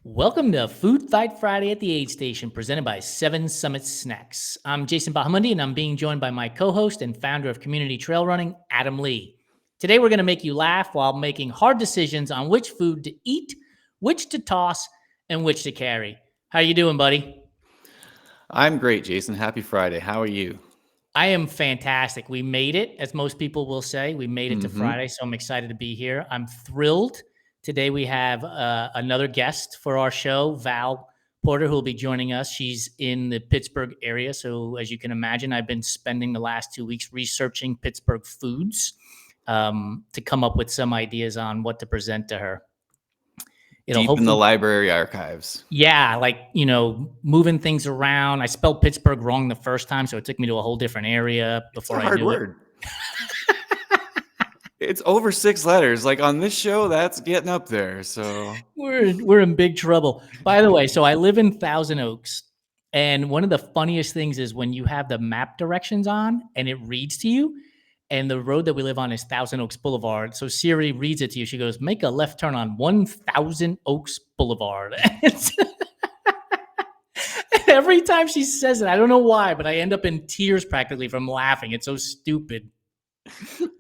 Welcome to Food Fight Friday at the Aid Station, presented by Seven Summit Snacks. I'm Jason Bahamundi, and I'm being joined by my co-host and founder of Community Trail Running, Adam Lee. Today, we're going to make you laugh while making hard decisions on which food to eat, which to toss, and which to carry. How you doing, buddy? I'm great, Jason. Happy Friday. How are you? I am fantastic. We made it, as most people will say. We made it to Mm-hmm. Friday, so I'm excited to be here. I'm thrilled. Today we have another guest for our show, Val Porter, who will be joining us. She's in the Pittsburgh area, so as you can imagine, I've been spending the last 2 weeks researching Pittsburgh foods to come up with some ideas on what to present to her. It'll Deep in the hopefully, library archives. yeah, moving things around. I spelled Pittsburgh wrong the first time, so it took me to a whole different area It's before a I hard knew it. word. It's over 6 letters. Like on this show, that's getting up there. So We're in big trouble. By the way, so I live in Thousand Oaks, and one of the funniest things is when you have the map directions on and it reads to you, and the road that we live on is Thousand Oaks Boulevard. So Siri reads it to you. She goes, "Make a left turn on 1000 Oaks Boulevard." Every time she says it, I don't know why, but I end up in tears practically from laughing. It's so stupid.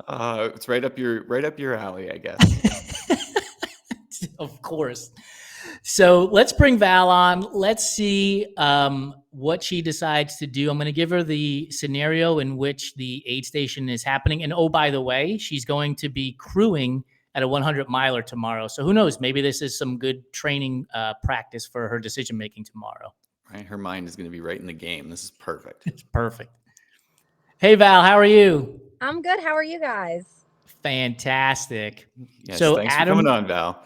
it's right up your alley, I guess. Of course. So let's bring Val on. Let's see what she decides to do. I'm going to give her the scenario in which the aid station is happening. And oh, by the way, she's going to be crewing at a 100 miler tomorrow. So who knows? Maybe this is some good training practice for her decision making tomorrow. Right, her mind is going to be right in the game. This is perfect. It's perfect. Hey, Val, how are you? I'm good. How are you guys? Fantastic. Yes, So thanks Adam, for coming on, Val.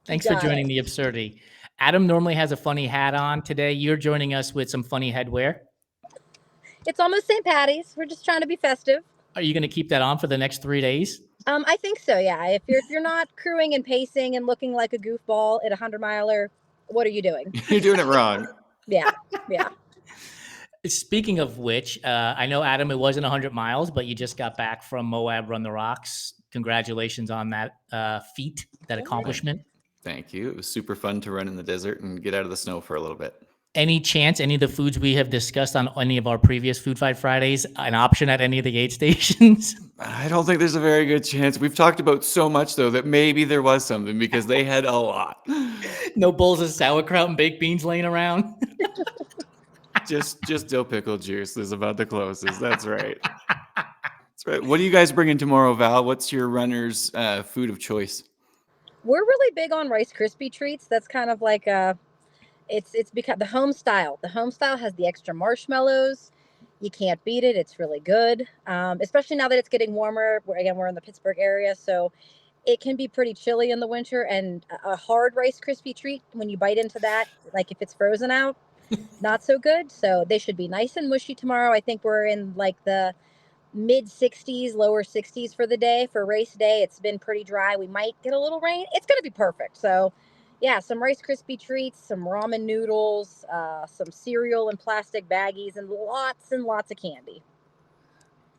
thanks for joining the absurdity. Adam normally has a funny hat on. Today, you're joining us with some funny headwear. It's almost St. Patty's. We're just trying to be festive. Are you going to keep that on for the next 3 days? I think so. Yeah. If you're not crewing and pacing and looking like a goofball at a 100-miler, what are you doing? You're doing it wrong. Yeah. Speaking of which, I know, Adam, it wasn't 100 miles, but you just got back from Moab Run the Rocks. Congratulations on that feat, that accomplishment. Thank you. It was super fun to run in the desert and get out of the snow for a little bit. Any chance any of the foods we have discussed on any of our previous Food Fight Fridays an option at any of the aid stations? I don't think there's a very good chance. We've talked about so much, though, that maybe there was something because they had a lot. No bowls of sauerkraut and baked beans laying around? Just dill pickle juice is about the closest. That's right. That's right. What are you guys bringing tomorrow, Val? What's your runner's food of choice? We're really big on Rice Krispie treats. That's kind of like it's become the home style. The home style has the extra marshmallows. You can't beat it. It's really good, especially now that it's getting warmer. We're in the Pittsburgh area, so it can be pretty chilly in the winter. And a hard Rice Krispie treat, when you bite into that, like if it's frozen out, not so good. So they should be nice and mushy tomorrow. I think we're in like the mid 60s, lower 60s for the day. For race day, it's been pretty dry. We might get a little rain. It's going to be perfect. So yeah, some Rice Krispie treats, some ramen noodles, some cereal in plastic baggies, and lots of candy.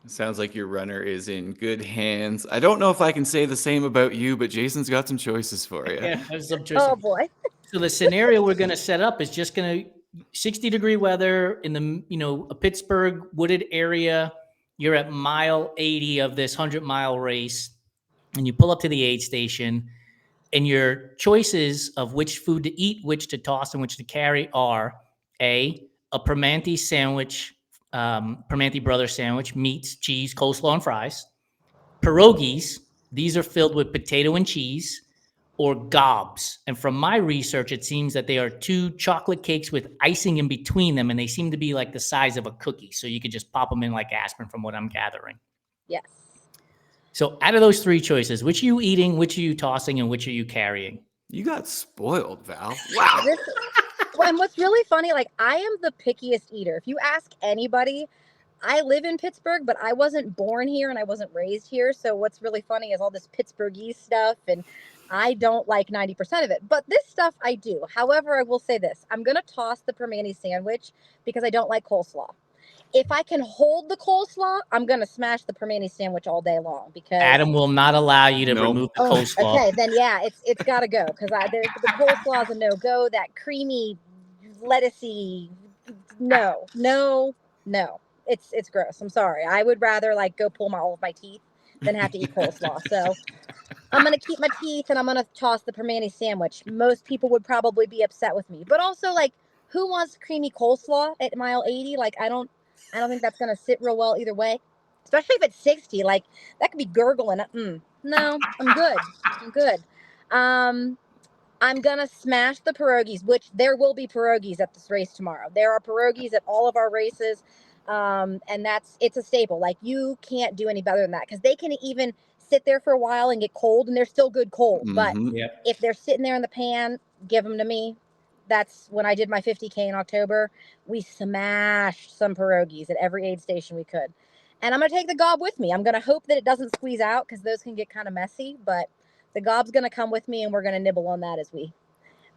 Sounds like your runner is in good hands. I don't know if I can say the same about you, but Jason's got some choices for you. Yeah, there's some choices. Oh boy. So the scenario we're going to set up is just going to 60-degree weather in the a Pittsburgh wooded area. You're at mile 80 of this 100-mile race, and you pull up to the aid station, and your choices of which food to eat, which to toss, and which to carry are a Primanti sandwich, Primanti Brothers sandwich, meats, cheese, coleslaw, and fries. Pierogies, these are filled with potato and cheese, or gobs. And from my research, it seems that they are 2 chocolate cakes with icing in between them, and they seem to be like the size of a cookie. So you could just pop them in like aspirin from what I'm gathering. Yes. So out of those 3 choices, which are you eating, which are you tossing, and which are you carrying? You got spoiled, Val. Wow. And what's really funny, like I am the pickiest eater. If you ask anybody, I live in Pittsburgh, but I wasn't born here and I wasn't raised here. So what's really funny is all this Pittsburghese stuff, and I don't like 90% of it. But this stuff I do. However, I will say this. I'm going to toss the Primanti sandwich because I don't like coleslaw. if I can hold the coleslaw, I'm gonna smash the Primanti sandwich all day long because Adam will not allow you to Nope. remove the oh, coleslaw. okay, then yeah, it's got to go because the coleslaw is a no go. That creamy, lettucey, no. It's gross. I'm sorry. I would rather like go pull all of my teeth than have to eat coleslaw. So I'm gonna keep my teeth and I'm gonna toss the Primanti sandwich. Most people would probably be upset with me, but also like, who wants creamy coleslaw at mile 80? Like I don't think that's gonna sit real well either way, especially if it's 60. Like that could be gurgling. No, I'm good. I'm good. I'm gonna smash the pierogies, which there will be pierogies at this race tomorrow. There are pierogies at all of our races, and it's a staple. Like you can't do any better than that because they can even sit there for a while and get cold, and they're still good cold. But Yep. if they're sitting there in the pan, give them to me. That's when I did my 50K in October. We smashed some pierogies at every aid station we could. And I'm going to take the gob with me. I'm going to hope that it doesn't squeeze out because those can get kind of messy. But the gob's going to come with me and we're going to nibble on that as we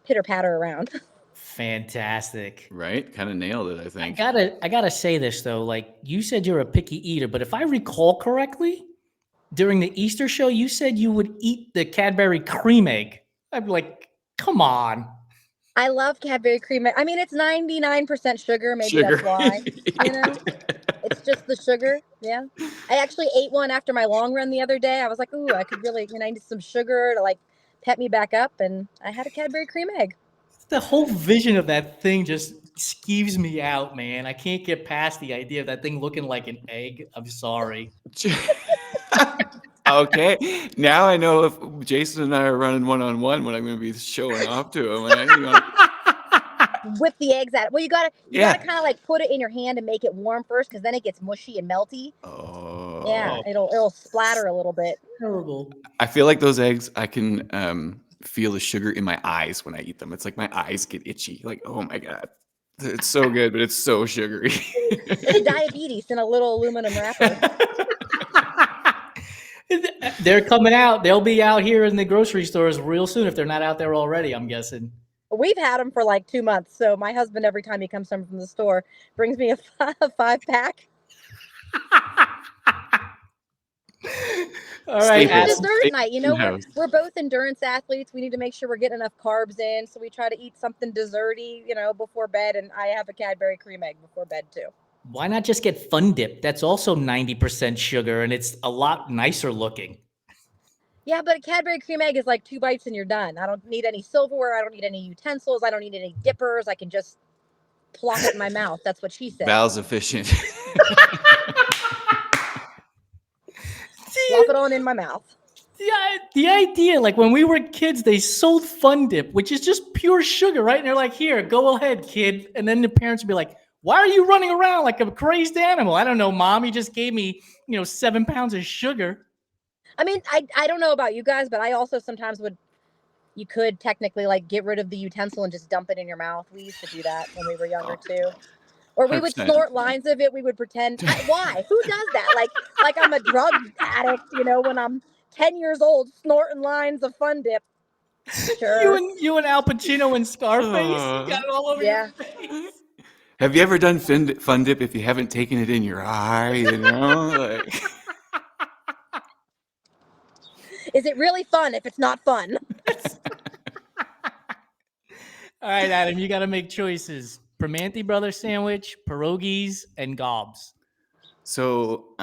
pitter patter around. Fantastic. Right? Kind of nailed it, I think. I gotta say this though. Like you said, you're a picky eater, but if I recall correctly, during the Easter show, you said you would eat the Cadbury cream egg. I'm like, come on. I love Cadbury cream. I mean, it's 99% sugar. Maybe Sugar. that's why. You know, it's just the sugar. Yeah. I actually ate one after my long run the other day. I was like, ooh, I could really, I need some sugar to like pep me back up. And I had a Cadbury cream egg. The whole vision of that thing just skeeves me out, man. I can't get past the idea of that thing looking like an egg. I'm sorry. Okay, now I know if Jason and I are running one-on-one, what I'm going to be showing off to him. Right? Whip the eggs out. Well, you gotta Yeah. kind of like put it in your hand and make it warm first, because then it gets mushy and melty. Oh. Yeah, it'll splatter a little bit. Terrible. I feel like those eggs, I can feel the sugar in my eyes when I eat them. It's like my eyes get itchy. Like, oh my God. It's so good, but it's so sugary. It's diabetes in a little aluminum wrapper. They're coming out. They'll be out here in the grocery stores real soon if they're not out there already, I'm guessing. We've had them for like 2 months. So my husband, every time he comes home from the store, brings me a 5-pack. All right, It's Adam. dessert night. You know, House. we're both endurance athletes. We need to make sure we're getting enough carbs in. So we try to eat something desserty, before bed. And I have a Cadbury cream egg before bed too. Why not just get Fun Dip? That's also 90% sugar, and it's a lot nicer looking. Yeah, but a Cadbury cream egg is like 2 bites and you're done. I don't need any silverware. I don't need any utensils. I don't need any dippers. I can just plop it in my mouth. That's what she said. Val's efficient. Plop it on in my mouth. Yeah, the idea, like when we were kids, they sold Fun Dip, which is just pure sugar, right? And they're like, here, go ahead, kid. And then the parents would be like, why are you running around like a crazed animal? I don't know, Mom. You just gave me, 7 pounds of sugar. I mean, I don't know about you guys, but I also sometimes you could technically like get rid of the utensil and just dump it in your mouth. We used to do that when we were younger too. Or we would 100%. snort lines of it. We would pretend. Why? Who does that? Like I'm a drug addict, when I'm 10 years old, snorting lines of Fun Dip. Sure. You and Al Pacino and Scarface, you got it all over Yeah. your face. Have you ever done Fun Dip if you haven't taken it in your eye? Like... Is it really fun if it's not fun? All right, Adam, you got to make choices. Primanti Brothers sandwich, pierogies, and gobs. So,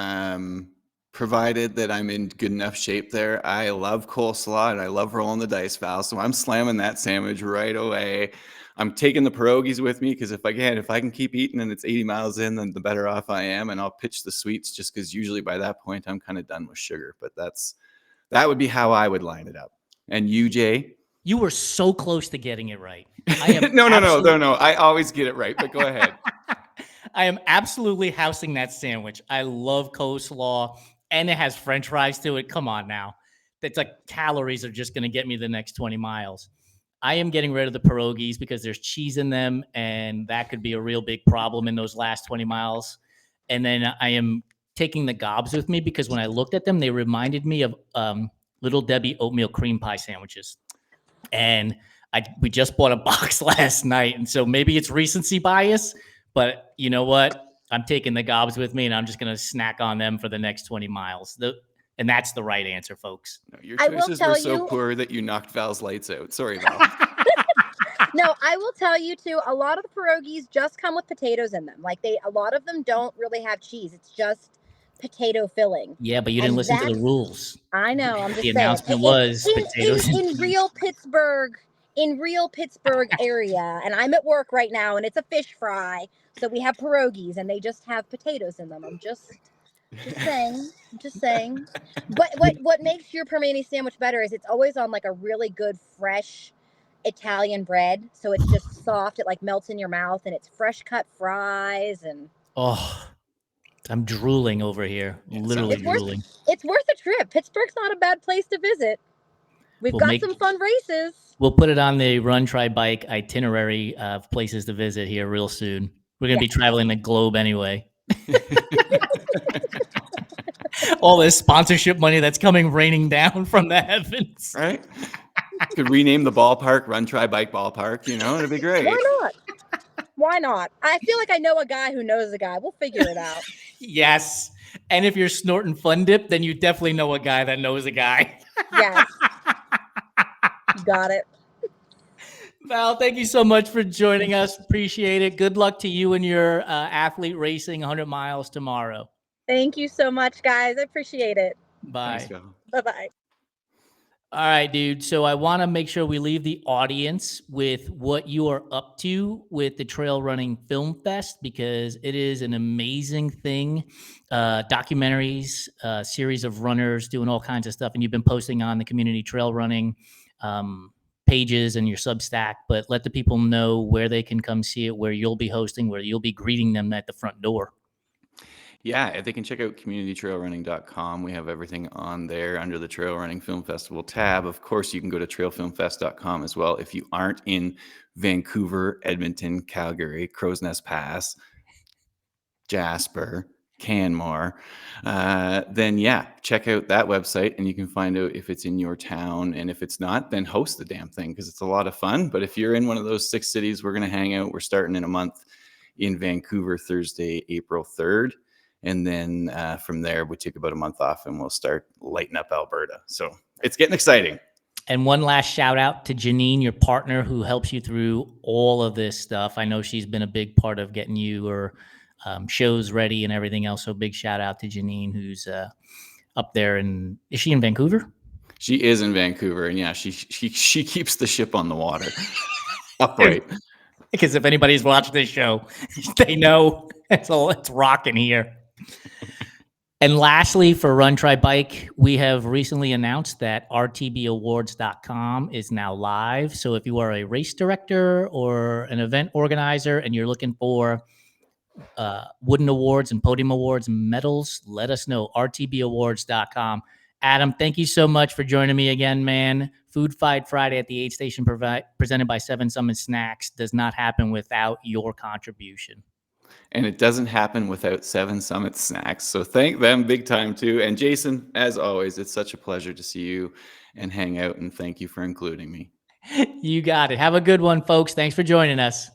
provided that I'm in good enough shape there, I love coleslaw and I love rolling the dice, Val. So I'm slamming that sandwich right away. I'm taking the pierogies with me because if I can keep eating and it's 80 miles in, then the better off I am. And I'll pitch the sweets just because usually by that point I'm kind of done with sugar. But that would be how I would line it up. And you, Jay? You were so close to getting it right. I am No. I always get it right, but go ahead. I am absolutely housing that sandwich. I love coleslaw, and it has French fries to it. Come on now. That's like calories are just going to get me the next 20 miles. I am getting rid of the pierogies because there's cheese in them, and that could be a real big problem in those last 20 miles. And then I am taking the gobs with me because when I looked at them, they reminded me of Little Debbie oatmeal cream pie sandwiches. And we just bought a box last night, and so maybe it's recency bias, but you know what? I'm taking the gobs with me, and I'm just going to snack on them for the next 20 miles. And that's the right answer, folks. No, your I will choices were tell so you- poor that you knocked Val's lights out. Sorry, Val. No, I will tell you too, a lot of the pierogies just come with potatoes in them. Like a lot of them don't really have cheese. It's just potato filling. Yeah, but you didn't And listen to the that's- rules. I know, I'm just The saying. announcement was potatoes and in cheese. real Pittsburgh area, and I'm at work right now, and it's a fish fry, so we have pierogies, and they just have potatoes in them. I'm just saying. But what makes your Primanti sandwich better is it's always on like a really good fresh Italian bread, so it's just soft. It like melts in your mouth, and it's fresh cut fries, and Oh, I'm drooling over here. Literally it's worth drooling. it's worth a trip. Pittsburgh's not a bad place to visit. We've We'll got make- some fun races. We'll put it on the Run, Try, Bike itinerary of places to visit here real soon. We're going to be traveling the globe anyway. All this sponsorship money that's coming raining down from the heavens. Right? Could rename the ballpark Run, Try, Bike Ballpark. It'd be great. Why not? Why not? I feel like I know a guy who knows a guy. We'll figure it out. Yes. And if you're snorting Fun Dip, then you definitely know a guy that knows a guy. Yes. You got it. Val, thank you so much for joining us. Appreciate it. Good luck to you and your athlete racing 100 miles tomorrow. Thank you so much, guys. I appreciate it. Bye. Thanks, Val. Bye-bye. All right, dude. So I want to make sure we leave the audience with what you are up to with the Trail Running Film Fest, because it is an amazing thing. Documentaries, series of runners doing all kinds of stuff. And you've been posting on the community trail running pages and your Substack, but let the people know where they can come see it, where you'll be hosting, where you'll be greeting them at the front door. Yeah, they can check out communitytrailrunning.com. We have everything on there under the Trail Running Film Festival tab. Of course, you can go to trailfilmfest.com as well. If you aren't in Vancouver, Edmonton, Calgary, Crow's Nest Pass, Jasper, Canmore, then yeah, check out that website and you can find out if it's in your town. And if it's not, then host the damn thing because it's a lot of fun. But if you're in one of those 6 cities, we're going to hang out. We're starting in a month in Vancouver, Thursday, April 3rd. And then from there, we take about a month off and we'll start lighting up Alberta. So it's getting exciting. And one last shout out to Janine, your partner, who helps you through all of this stuff. I know she's been a big part of getting your shows ready and everything else. So big shout out to Janine, who's up there. And is she in Vancouver? She is in Vancouver. And yeah, she keeps the ship on the water upright. Because if anybody's watched this show, they know it's rocking here. And lastly, for Run, Try, Bike, we have recently announced that rtbawards.com is now live. So if you are a race director or an event organizer and you're looking for wooden awards and podium awards and medals, let us know. rtbawards.com. Adam, thank you so much for joining me again, man. Food Fight Friday at the Aid Station presented by Seven Summit Snacks does not happen without your contribution. And it doesn't happen without Seven Summit Snacks. So thank them big time too. And Jason, as always, it's such a pleasure to see you and hang out. And thank you for including me. You got it. Have a good one, folks. Thanks for joining us.